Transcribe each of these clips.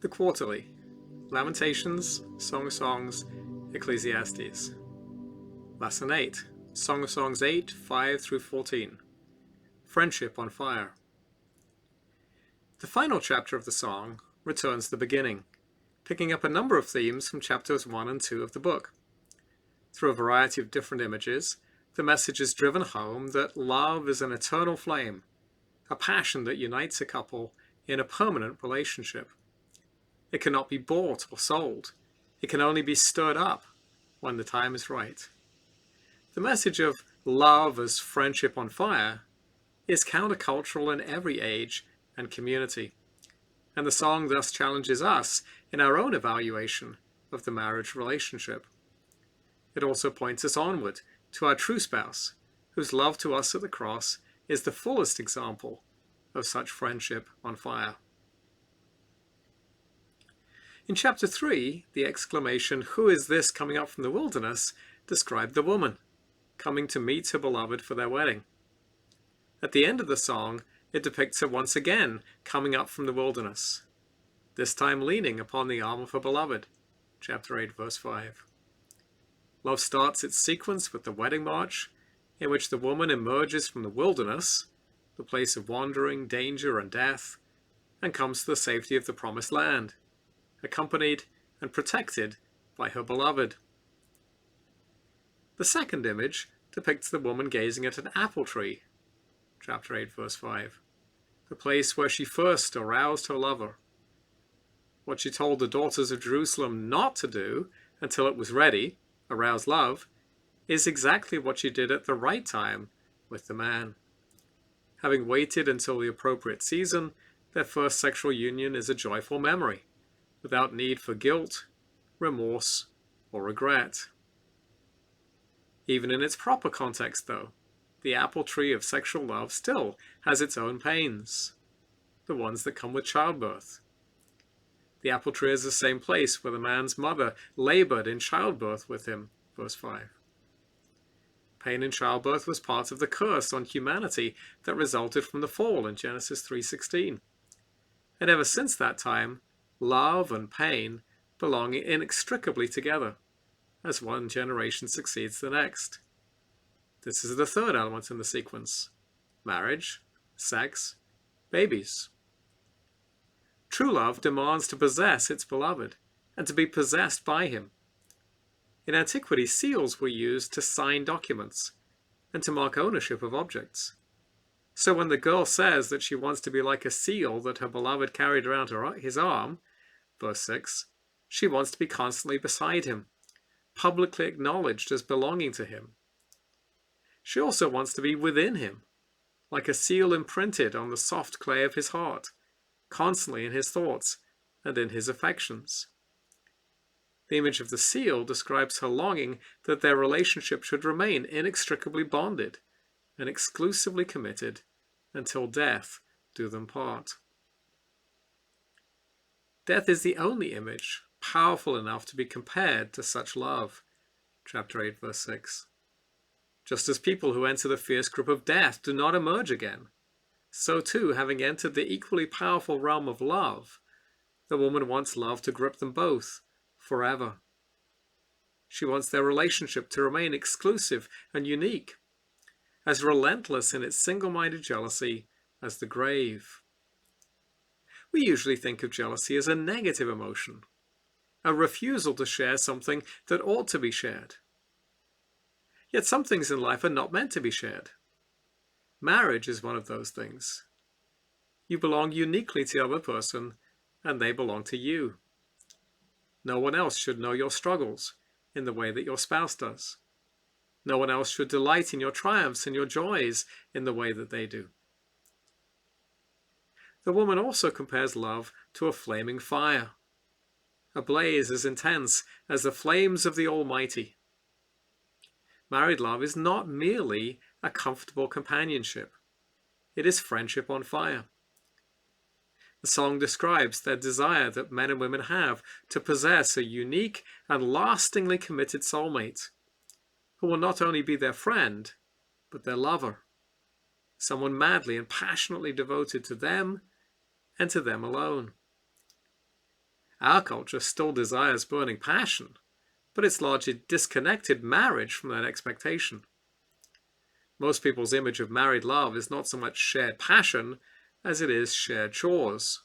The Quarterly, Lamentations, Song of Songs, Ecclesiastes. Lesson 8, Song of Songs 8, 5 through 14. Friendship on Fire. The final chapter of the song returns to the beginning, picking up a number of themes from chapters 1 and 2 of the book. Through a variety of different images, the message is driven home that love is an eternal flame, a passion that unites a couple in a permanent relationship. It cannot be bought or sold. It can only be stirred up when the time is right. The message of love as friendship on fire is countercultural in every age and community, and the song thus challenges us in our own evaluation of the marriage relationship. It also points us onward to our true spouse, whose love to us at the cross is the fullest example of such friendship on fire. In chapter 3, the exclamation, "Who is this coming up from the wilderness?" described the woman, coming to meet her beloved for their wedding. At the end of the song, it depicts her once again coming up from the wilderness, this time leaning upon the arm of her beloved. Chapter 8, verse 5. Love starts its sequence with the wedding march, in which the woman emerges from the wilderness, the place of wandering, danger, and death, and comes to the safety of the promised land, accompanied and protected by her beloved. The second image depicts the woman gazing at an apple tree, chapter 8, verse 5, the place where she first aroused her lover. What she told the daughters of Jerusalem not to do until it was ready, arouse love, is exactly what she did at the right time with the man. Having waited until the appropriate season, their first sexual union is a joyful memory, without need for guilt, remorse, or regret. Even in its proper context, though, the apple tree of sexual love still has its own pains, the ones that come with childbirth. The apple tree is the same place where the man's mother labored in childbirth with him, verse 5. Pain in childbirth was part of the curse on humanity that resulted from the fall in Genesis 3:16. And ever since that time, love and pain belong inextricably together, as one generation succeeds the next. This is the third element in the sequence: marriage, sex, babies. True love demands to possess its beloved and to be possessed by him. In antiquity, seals were used to sign documents and to mark ownership of objects. So when the girl says that she wants to be like a seal that her beloved carried around his arm, verse 6, she wants to be constantly beside him, publicly acknowledged as belonging to him. She also wants to be within him, like a seal imprinted on the soft clay of his heart, constantly in his thoughts and in his affections. The image of the seal describes her longing that their relationship should remain inextricably bonded and exclusively committed until death do them part. Death is the only image powerful enough to be compared to such love, chapter 8, verse 6. Just as people who enter the fierce grip of death do not emerge again, so too, having entered the equally powerful realm of love, the woman wants love to grip them both forever. She wants their relationship to remain exclusive and unique, as relentless in its single-minded jealousy as the grave. We usually think of jealousy as a negative emotion, a refusal to share something that ought to be shared. Yet some things in life are not meant to be shared. Marriage is one of those things. You belong uniquely to the other person, and they belong to you. No one else should know your struggles in the way that your spouse does. No one else should delight in your triumphs and your joys in the way that they do. The woman also compares love to a flaming fire, a blaze as intense as the flames of the Almighty. Married love is not merely a comfortable companionship. It is friendship on fire. The song describes their desire that men and women have to possess a unique and lastingly committed soulmate, who will not only be their friend, but their lover, someone madly and passionately devoted to them and to them alone. Our culture still desires burning passion, but it's largely disconnected marriage from that expectation. Most people's image of married love is not so much shared passion as it is shared chores.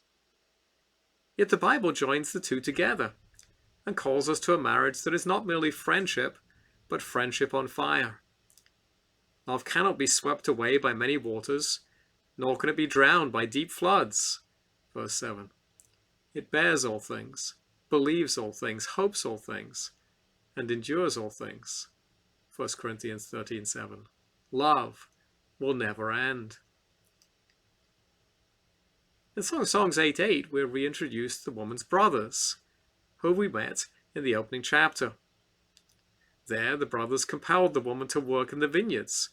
Yet the Bible joins the two together and calls us to a marriage that is not merely friendship, but friendship on fire. Love cannot be swept away by many waters, nor can it be drowned by deep floods. Verse 7. It bears all things, believes all things, hopes all things, and endures all things. 1 Corinthians 13:7. Love will never end. In Song of Songs 8:8, we're reintroduced the woman's brothers, who we met in the opening chapter. There, the brothers compelled the woman to work in the vineyards,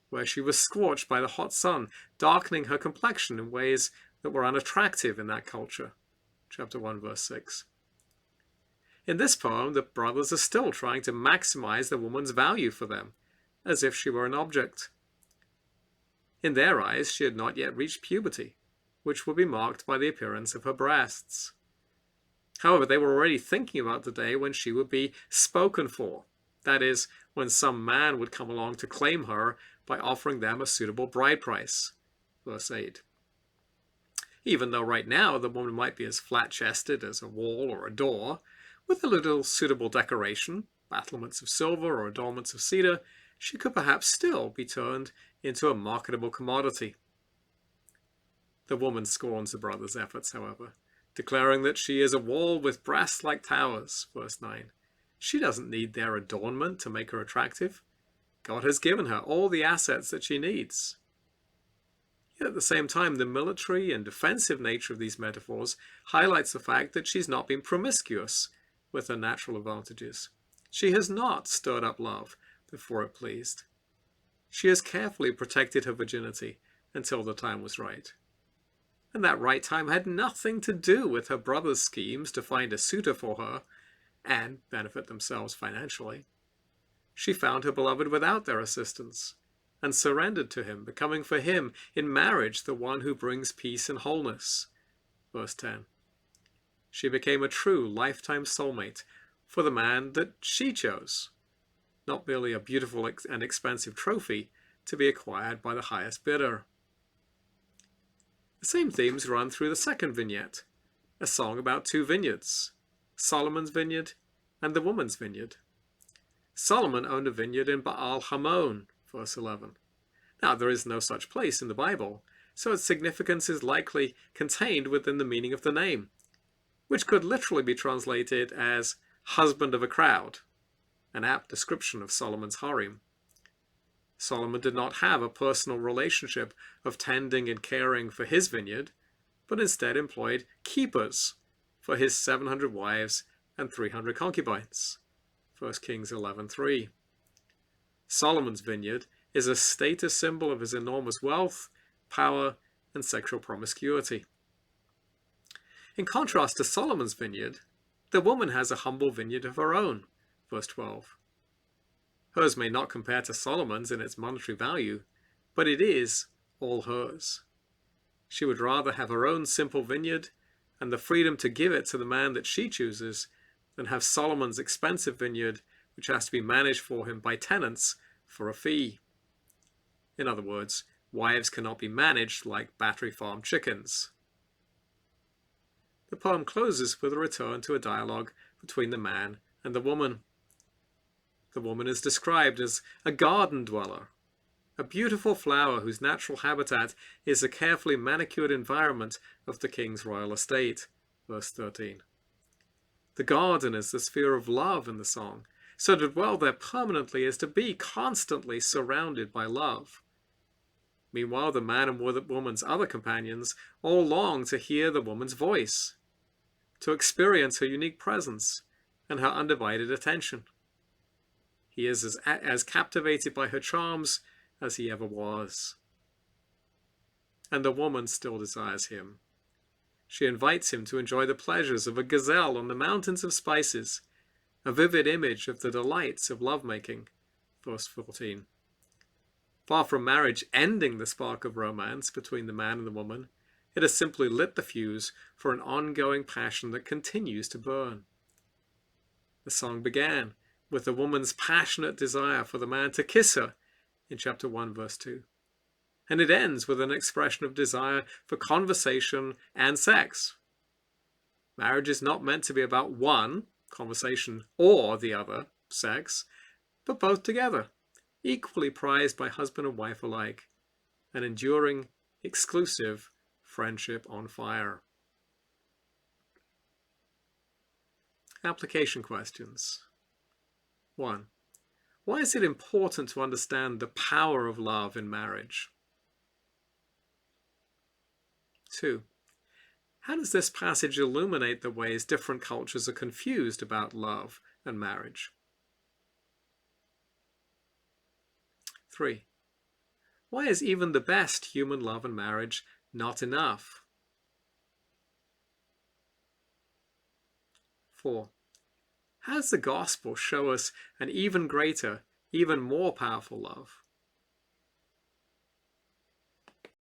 where she was scorched by the hot sun, darkening her complexion in ways that were unattractive in that culture. Chapter 1, verse 6. In this poem, the brothers are still trying to maximize the woman's value for them, as if she were an object. In their eyes, she had not yet reached puberty, which would be marked by the appearance of her breasts. However, they were already thinking about the day when she would be spoken for, that is, when some man would come along to claim her by offering them a suitable bride price. Verse 8. Even though right now the woman might be as flat-chested as a wall or a door, with a little suitable decoration, battlements of silver or adornments of cedar, she could perhaps still be turned into a marketable commodity. The woman scorns the brothers' efforts, however, declaring that she is a wall with breasts like towers. Verse 9. She doesn't need their adornment to make her attractive. God has given her all the assets that she needs. Yet at the same time, the military and defensive nature of these metaphors highlights the fact that she's not been promiscuous with her natural advantages. She has not stirred up love before it pleased. She has carefully protected her virginity until the time was right. And that right time had nothing to do with her brother's schemes to find a suitor for her and benefit themselves financially. She found her beloved without their assistance and surrendered to him, becoming for him in marriage the one who brings peace and wholeness. Verse 10. She became a true lifetime soulmate for the man that she chose, not merely a beautiful and expensive trophy to be acquired by the highest bidder. The same themes run through the second vignette, a song about two vineyards, Solomon's vineyard and the woman's vineyard. Solomon owned a vineyard in Baal Hamon, verse 11. Now, there is no such place in the Bible, so its significance is likely contained within the meaning of the name, which could literally be translated as husband of a crowd, an apt description of Solomon's harem. Solomon did not have a personal relationship of tending and caring for his vineyard, but instead employed keepers for his 700 wives and 300 concubines. 1 Kings 11:3. Solomon's vineyard is a status symbol of his enormous wealth, power, and sexual promiscuity. In contrast to Solomon's vineyard, the woman has a humble vineyard of her own. Verse 12. Hers may not compare to Solomon's in its monetary value, but it is all hers. She would rather have her own simple vineyard and the freedom to give it to the man that she chooses than have Solomon's expensive vineyard, which has to be managed for him by tenants for a fee. In other words, wives cannot be managed like battery farm chickens. The poem closes with a return to a dialogue between the man and the woman. The woman is described as a garden dweller, a beautiful flower whose natural habitat is the carefully manicured environment of the king's royal estate. Verse 13. The garden is the sphere of love in the song, so to dwell there permanently is to be constantly surrounded by love. Meanwhile, the man and woman's other companions all long to hear the woman's voice, to experience her unique presence and her undivided attention. He is as captivated by her charms as he ever was. And the woman still desires him. She invites him to enjoy the pleasures of a gazelle on the mountains of spices, a vivid image of the delights of lovemaking. Verse 14. Far from marriage ending the spark of romance between the man and the woman, It has simply lit the fuse for an ongoing passion that continues to burn. The song began with the woman's passionate desire for the man to kiss her in chapter 1, verse 2. And it ends with an expression of desire for conversation and sex. Marriage is not meant to be about one, conversation, or the other, sex, but both together, equally prized by husband and wife alike, an enduring, exclusive friendship on fire. Application questions. 1. Why is it important to understand the power of love in marriage? 2. How does this passage illuminate the ways different cultures are confused about love and marriage? 3. Why is even the best human love and marriage not enough? 4. How does the gospel show us an even greater, even more powerful love?